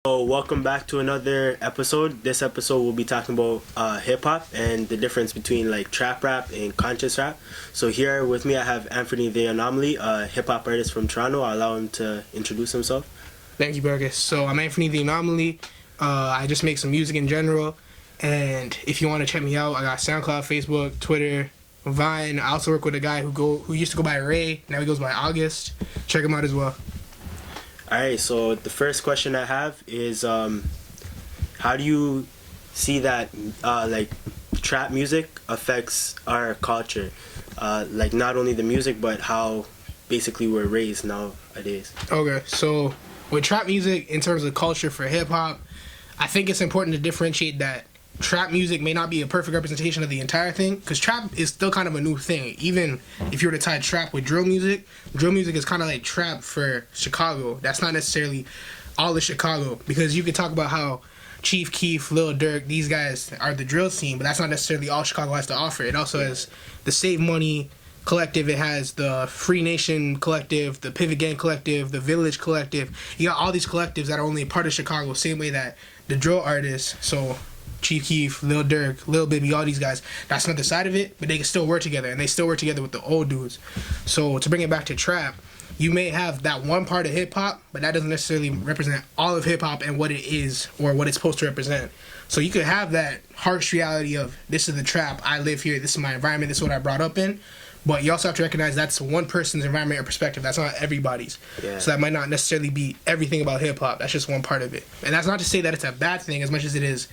So welcome back to another episode. This episode we'll be talking about hip hop and the difference between like trap rap and conscious rap. So here with me I have Anfernee the Anomaly, a hip hop artist from Toronto. I'll allow him to introduce himself. Thank you, Burgess. So I'm Anfernee the Anomaly. I just make some music in general, and if you want to check me out, I got SoundCloud, Facebook, Twitter, Vine. I also work with a guy who used to go by Ray. Now he goes by August. Check him out as well. Alright, so the first question I have is how do you see that like trap music affects our culture? Like not only the music but how basically we're raised nowadays. Okay, so with trap music in terms of culture for hip hop, I think it's important to differentiate that trap music may not be a perfect representation of the entire thing, because trap is still kind of a new thing. Even if you were to tie trap with drill music is kind of like trap for Chicago. That's not necessarily all of Chicago, because you can talk about how Chief Keef, Lil Durk, these guys are the drill scene, but that's not necessarily all Chicago has to offer. It also has the Save Money Collective, it has the Free Nation Collective, the Pivot Gang Collective, the Village Collective. You got all these collectives that are only a part of Chicago, same way that the drill artists, so Chief Keef, Lil Durk, Lil Baby, all these guys, that's not the side of it, but they can still work together, and they still work together with the old dudes. So to bring it back to trap, you may have that one part of hip-hop, but that doesn't necessarily represent all of hip-hop and what it is or what it's supposed to represent. So you could have that harsh reality of, this is the trap, I live here, this is my environment, this is what I brought up in, but you also have to recognize that's one person's environment or perspective. That's not everybody's. Yeah. So that might not necessarily be everything about hip-hop. That's just one part of it. And that's not to say that it's a bad thing as much as it is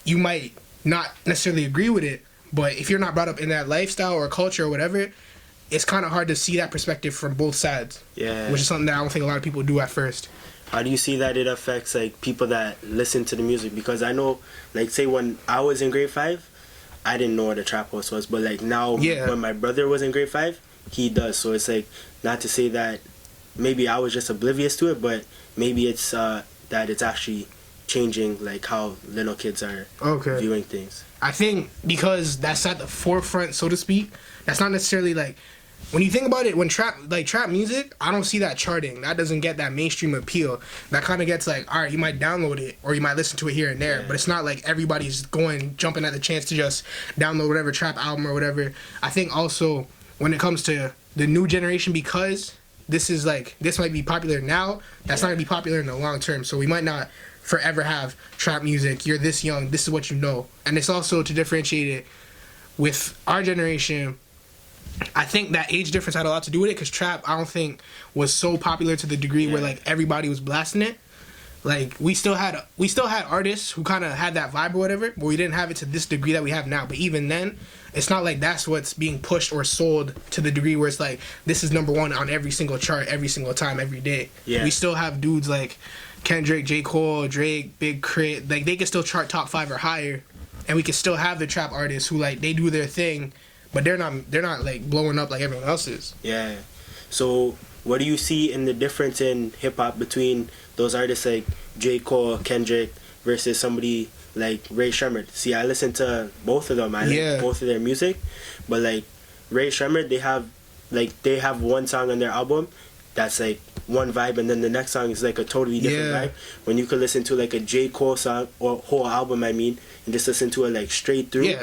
you might not necessarily agree with it, but if you're not brought up in that lifestyle or culture or whatever, it's kind of hard to see that perspective from both sides. Yeah. Which is something that I don't think a lot of people do at first. How do you see that it affects like people that listen to the music? Because I know, like, say when I was in grade 5, I didn't know what a trap house was, but like now when my brother was in grade 5, he does. So it's like, not to say that maybe I was just oblivious to it, but maybe it's that it's actually changing like how little kids are viewing things. I think because that's at the forefront, so to speak, that's not necessarily like, when you think about it, when trap music, I don't see that charting. That doesn't get that mainstream appeal. That kind of gets like, all right, you might download it or you might listen to it here and there, but it's not like everybody's jumping at the chance to just download whatever trap album or whatever. I think also when it comes to the new generation, because this might be popular now, that's not gonna be popular in the long term. So we might not forever have trap music. You're this young, this is what you know. And it's also to differentiate it with our generation. I think that age difference had a lot to do with it, because trap, I don't think, was so popular to the degree where like everybody was blasting it. Like we still had artists who kind of had that vibe or whatever, but we didn't have it to this degree that we have now. But even then, it's not like that's what's being pushed or sold to the degree where it's like, this is #1 on every single chart, every single time, every day. Yeah. We still have dudes like Kendrick, J. Cole, Drake, Big Crit, like they can still chart top 5 or higher, and we can still have the trap artists who like they do their thing, but they're not like blowing up like everyone else is. Yeah. So what do you see in the difference in hip hop between those artists like J. Cole, Kendrick versus somebody like Ray Shremmerd? See, I listen to both of them. I like both of their music, but like Ray Shremmerd, they have one song on their album that's like one vibe, and then the next song is like a totally different vibe. When you could listen to like a J. Cole song or whole album, and just listen to it like straight through,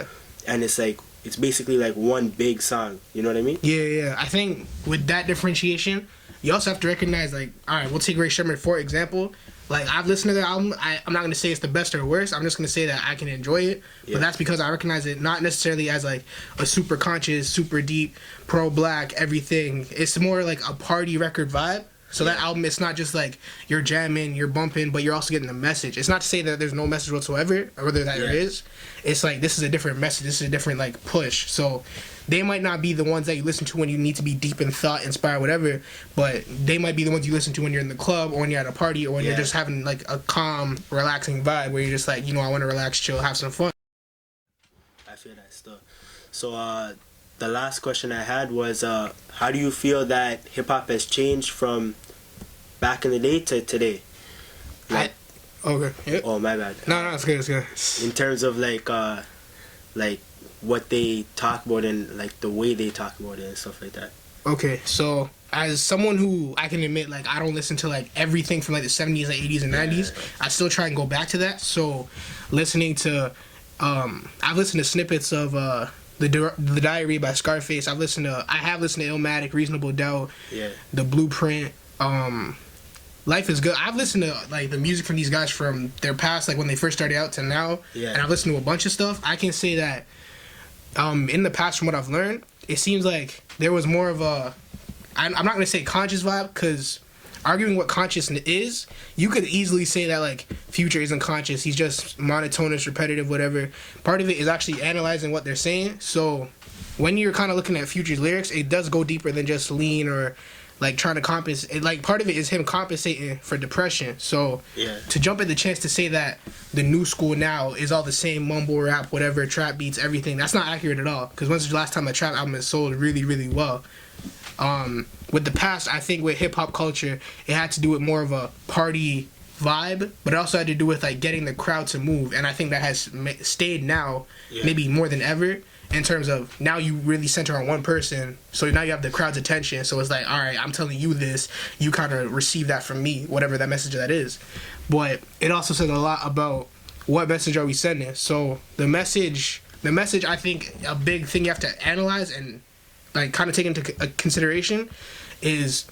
and it's basically like one big song. You know what I mean? Yeah. I think with that differentiation, you also have to recognize, like, all right, we'll take Ray Shremmerd for example. Like, I've listened to their album. I'm not going to say it's the best or worst. I'm just going to say that I can enjoy it. Yeah. But that's because I recognize it not necessarily as, like, a super conscious, super deep, pro-black, everything. It's more like a party record vibe. So that album, it's not just like you're jamming, you're bumping, but you're also getting a message. It's not to say that there's no message whatsoever, or whether that there is. It's like, this is a different message. This is a different, like, push. So they might not be the ones that you listen to when you need to be deep in thought, inspired, whatever, but they might be the ones you listen to when you're in the club or when you're at a party or when you're just having, like, a calm, relaxing vibe where you're just like, I want to relax, chill, have some fun. I feel that stuff. So, the last question I had was, how do you feel that hip-hop has changed from back in the day to today? Like, Oh, my bad. No, it's good. In terms of, like what they talk about and, like, the way they talk about it and stuff like that. Okay, so as someone who I can admit, like, I don't listen to like everything from like the 70s and 80s and 90s. I still try and go back to that. So listening to I've listened to snippets of the Diary by Scarface. I have listened to Illmatic, Reasonable Doubt, The Blueprint, Life is Good. I've listened to like the music from these guys from their past, like when they first started out to now, and I've listened to a bunch of stuff. I can say that in the past, from what I've learned, it seems like there was more of a, I'm not going to say conscious vibe, because arguing what conscious is, you could easily say that like Future isn't conscious, he's just monotonous, repetitive, whatever. Part of it is actually analyzing what they're saying. So when you're kind of looking at Future's lyrics, it does go deeper than just lean or like trying to compensate. Like part of it is him compensating for depression. So to jump at the chance to say that the new school now is all the same mumble rap, whatever, trap beats, everything, that's not accurate at all. Because when's the last time a trap album has sold really, really well? With the past, I think with hip hop culture, it had to do with more of a party vibe, but it also had to do with like getting the crowd to move, and I think that has stayed now, maybe more than ever, in terms of now you really center on one person, so now you have the crowd's attention. So it's like, all right, I'm telling you this, you kind of receive that from me, whatever that message that is. But it also says a lot about what message are we sending. So the message, I think a big thing you have to analyze and like kind of take into consideration is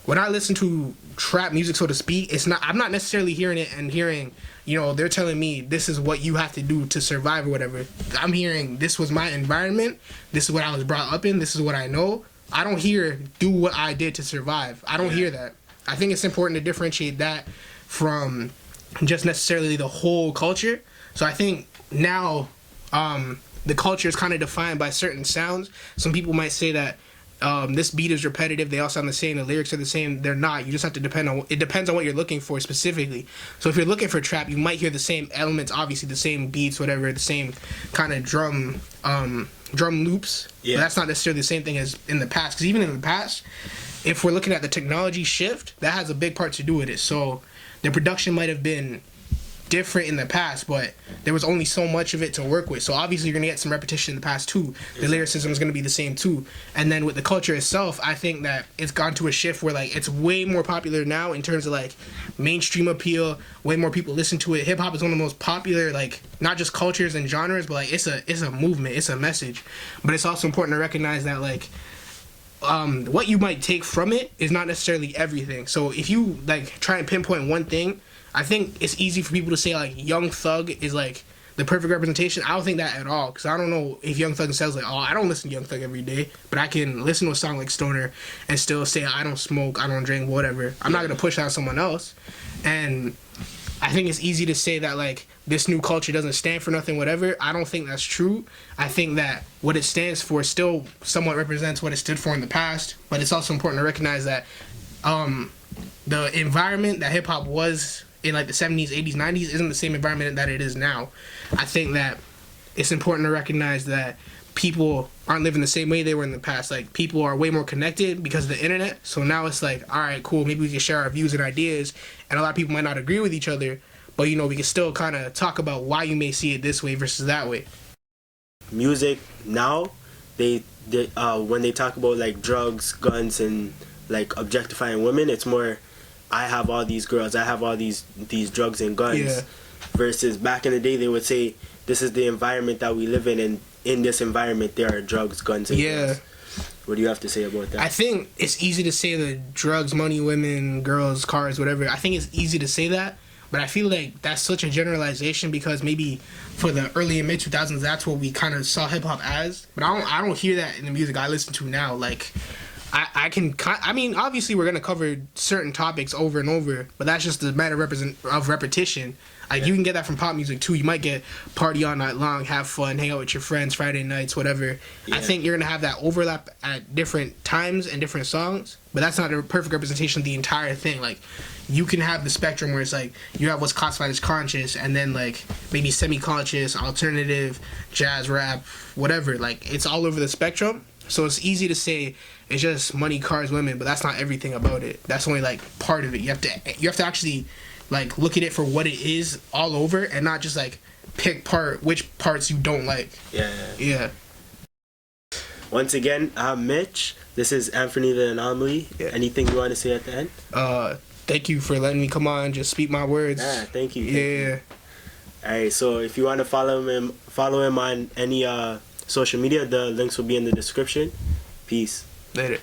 when I listen to trap music, so to speak, I'm not necessarily hearing it and hearing, you know, they're telling me this is what you have to do to survive or whatever. I'm hearing this was my environment, this is what I was brought up in, this is what I know. I don't hear do what I did to survive. I don't hear that. I think it's important to differentiate that from just necessarily the whole culture. So I think now the culture is kind of defined by certain sounds. Some people might say that this beat is repetitive, they all sound the same, the lyrics are the same. They're not. You just have to it depends on what you're looking for specifically. So if you're looking for trap, you might hear the same elements, obviously the same beats, whatever, the same kind of drum loops. But that's not necessarily the same thing as in the past, because even in the past, if we're looking at the technology shift, that has a big part to do with it. So the production might have been different in the past, but there was only so much of it to work with. So obviously you're going to get some repetition in the past too. The lyricism is going to be the same too. And then with the culture itself, I think that it's gone to a shift where like it's way more popular now in terms of like mainstream appeal. Way more people listen to it. Hip hop is one of the most popular, like not just cultures and genres, but like it's a movement, it's a message. But it's also important to recognize that like what you might take from it is not necessarily everything. So if you like try and pinpoint one thing, I think it's easy for people to say like Young Thug is like the perfect representation. I don't think that at all, because I don't know if Young Thug says like, oh, I don't listen to Young Thug every day, but I can listen to a song like Stoner and still say I don't smoke, I don't drink, whatever. I'm not gonna push that on someone else. And I think it's easy to say that like this new culture doesn't stand for nothing, whatever. I don't think that's true. I think that what it stands for still somewhat represents what it stood for in the past, but it's also important to recognize that the environment that hip hop was in like the 70s, 80s, 90s isn't the same environment that it is now. I think that it's important to recognize that people aren't living the same way they were in the past. Like people are way more connected because of the internet. So now it's like, all right, cool, maybe we can share our views and ideas, and a lot of people might not agree with each other, but you know, we can still kind of talk about why you may see it this way versus that way. Music now, they when they talk about like drugs, guns, and like objectifying women, it's more, I have all these girls, I have all these drugs and guns, versus back in the day they would say this is the environment that we live in, and in this environment there are drugs, guns, and guns. What do you have to say about that? I think it's easy to say that drugs, money, women, girls, cars, whatever. I think it's easy to say that, but I feel like that's such a generalization because maybe for the early and mid 2000s that's what we kind of saw hip hop as. But I don't hear that in the music I listen to now. Like I mean, obviously we're gonna cover certain topics over and over, but that's just a matter of repetition. Like you can get that from pop music too. You might get party all night long, have fun, hang out with your friends, Friday nights, whatever. I think you're gonna have that overlap at different times and different songs, but that's not a perfect representation of the entire thing. Like you can have the spectrum where it's like you have what's classified as conscious, and then like maybe semi-conscious, alternative, jazz, rap, whatever. Like it's all over the spectrum. So it's easy to say it's just money, cars, women, but that's not everything about it. That's only like part of it. You have to actually like look at it for what it is all over, and not just like pick which parts you don't like. Yeah. once again, I'm Mitch. This is Anfernee the Anomaly. Yeah. Anything you want to say at the end? Thank you for letting me come on and just speak my words. Thank you. Yeah. All right, so if you want to follow him on any social media, the links will be in the description. Peace. Later.